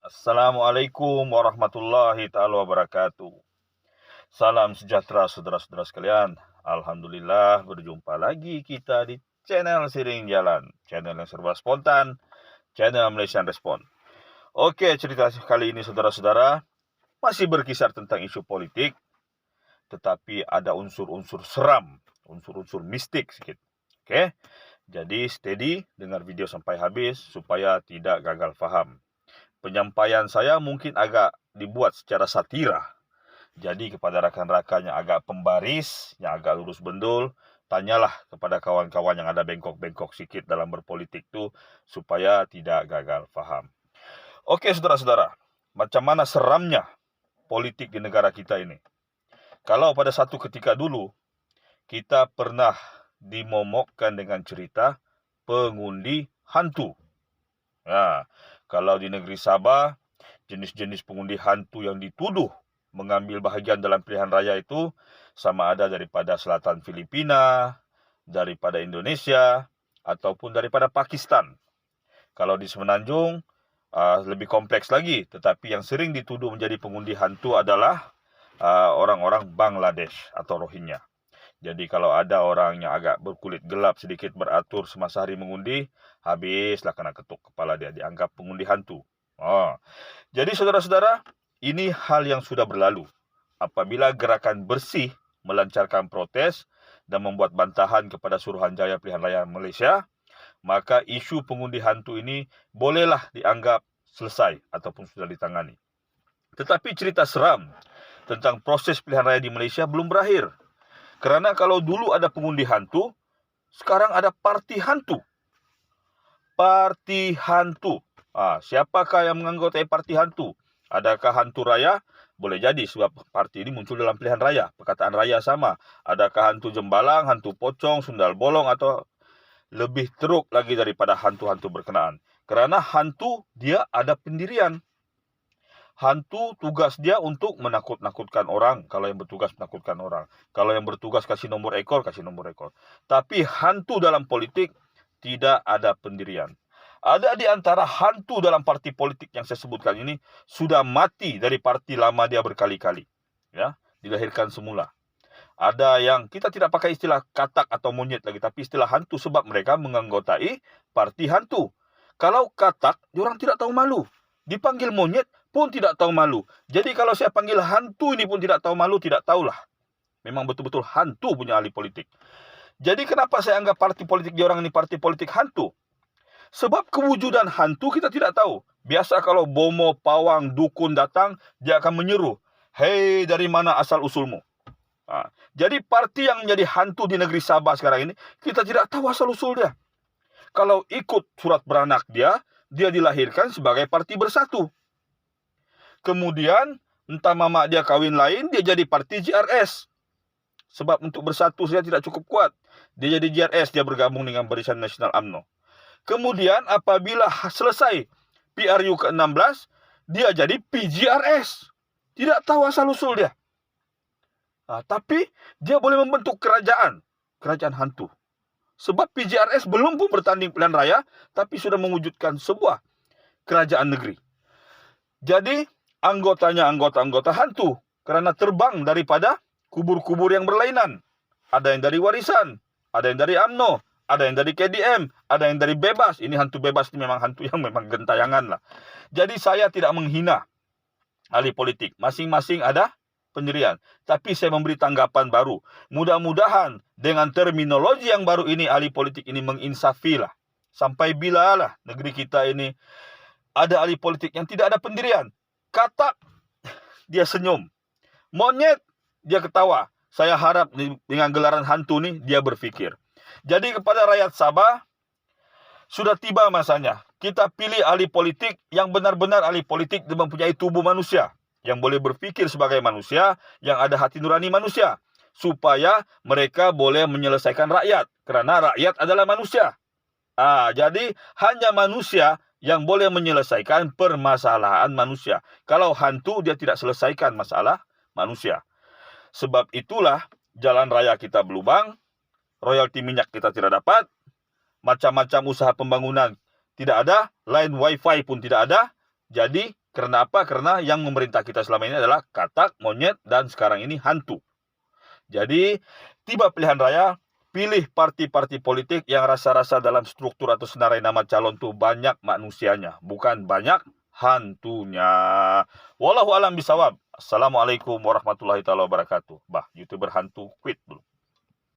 Assalamualaikum warahmatullahi ta'ala wabarakatuh. Salam sejahtera saudara-saudara sekalian. Alhamdulillah berjumpa lagi kita di channel Siring Jalan, channel yang serba spontan, channel Malaysian Respon. Oke, cerita kali ini saudara-saudara masih berkisar tentang isu politik, tetapi ada unsur-unsur seram, unsur-unsur mistik sedikit. Oke, jadi steady dengar video sampai habis supaya tidak gagal faham. Penyampaian saya mungkin agak dibuat secara satira. Jadi kepada rakan-rakan yang agak pembaris, yang agak lurus bendul, tanyalah kepada kawan-kawan yang ada bengkok-bengkok sedikit dalam berpolitik itu supaya tidak gagal faham. Oke saudara-saudara, macam mana seramnya politik di negara kita ini? Kalau pada satu ketika dulu kita pernah dimomokkan dengan cerita pengundi hantu. Nah, kalau di negeri Sabah, jenis-jenis pengundi hantu yang dituduh mengambil bahagian dalam pilihan raya itu sama ada daripada selatan Filipina, daripada Indonesia, ataupun daripada Pakistan. Kalau di Semenanjung, lebih kompleks lagi, tetapi yang sering dituduh menjadi pengundi hantu adalah orang-orang Bangladesh atau Rohingya. Jadi kalau ada orang yang agak berkulit gelap sedikit beratur semasa hari mengundi, habislah kena ketuk kepala dia, dianggap pengundi hantu. Jadi saudara-saudara, ini hal yang sudah berlalu. Apabila gerakan bersih melancarkan protes dan membuat bantahan kepada Suruhanjaya Pilihan Raya Malaysia, maka isu pengundi hantu ini bolehlah dianggap selesai ataupun sudah ditangani. Tetapi cerita seram tentang proses pilihan raya di Malaysia belum berakhir. Karena kalau dulu ada pengundi hantu, sekarang ada parti hantu. Parti hantu. Siapakah yang menganggotai parti hantu? Adakah hantu raya? Boleh jadi sebab parti ini muncul dalam pilihan raya. Perkataan raya sama. Adakah hantu jembalang, hantu pocong, sundal bolong, atau lebih teruk lagi daripada hantu-hantu berkenaan? Karena hantu dia ada pendirian. Hantu tugas dia untuk menakut-nakutkan orang. Kalau yang bertugas menakutkan orang. Kalau yang bertugas kasih nomor ekor, kasih nomor ekor. Tapi hantu dalam politik tidak ada pendirian. Ada di antara hantu dalam parti politik yang saya sebutkan ini sudah mati dari parti lama dia berkali-kali. Ya, dilahirkan semula. Ada yang kita tidak pakai istilah katak atau monyet lagi, tapi istilah hantu sebab mereka menganggotai parti hantu. Kalau katak, diorang tidak tahu malu. Dipanggil monyet pun tidak tahu malu. Jadi kalau saya panggil hantu ini pun tidak tahu malu, tidak tahulah. Memang betul-betul hantu punya ahli politik. Jadi kenapa saya anggap parti politik diorang ini parti politik hantu? Sebab kewujudan hantu kita tidak tahu. Biasa kalau bomo, pawang, dukun datang, dia akan menyeru, "Hei, dari mana asal usulmu?" Jadi parti yang menjadi hantu di negeri Sabah sekarang ini, kita tidak tahu asal usul dia. Kalau ikut surat beranak dia dilahirkan sebagai parti bersatu. Kemudian, entah mama dia kawin lain, dia jadi parti JRS. Sebab untuk bersatu saja tidak cukup kuat. Dia jadi JRS, dia bergabung dengan Barisan Nasional UMNO. Kemudian apabila selesai PRU ke-16, dia jadi PJRS. Tidak tahu asal usul dia. Tapi dia boleh membentuk kerajaan hantu. Sebab PJRS belum pun bertanding pilihan raya, tapi sudah mewujudkan sebuah kerajaan negeri. Jadi anggotanya anggota-anggota hantu, karena terbang daripada kubur-kubur yang berlainan. Ada yang dari warisan, ada yang dari UMNO, ada yang dari KDM, ada yang dari bebas. Ini hantu bebas, ini memang hantu yang memang gentayangan lah. Jadi saya tidak menghina ahli politik. Masing-masing ada pendirian. Tapi saya memberi tanggapan baru. Mudah-mudahan dengan terminologi yang baru ini, ahli politik ini menginsafilah. Sampai bila lah negeri kita ini ada ahli politik yang tidak ada pendirian. Katak, dia senyum. Monyet, dia ketawa. Saya harap dengan gelaran hantu ini, dia berfikir. Jadi kepada rakyat Sabah, sudah tiba masanya. Kita pilih ahli politik yang benar-benar ahli politik dan mempunyai tubuh manusia. Yang boleh berfikir sebagai manusia, yang ada hati nurani manusia. Supaya mereka boleh menyelesaikan rakyat. Karena rakyat adalah manusia. Jadi hanya manusia yang boleh menyelesaikan permasalahan manusia. Kalau hantu, dia tidak selesaikan masalah manusia. Sebab itulah jalan raya kita berlubang, royalti minyak kita tidak dapat, macam-macam usaha pembangunan tidak ada, line wifi pun tidak ada. Jadi Karena apa? Karena yang memerintah kita selama ini adalah katak, monyet, dan sekarang ini hantu. Jadi, tiba pilihan raya, pilih parti-parti politik yang rasa-rasa dalam struktur atau senarai nama calon tuh banyak manusianya, bukan banyak hantunya. Wallahu alam bisawab. Assalamualaikum warahmatullahi taala wabarakatuh. Bah, YouTuber hantu quit dulu.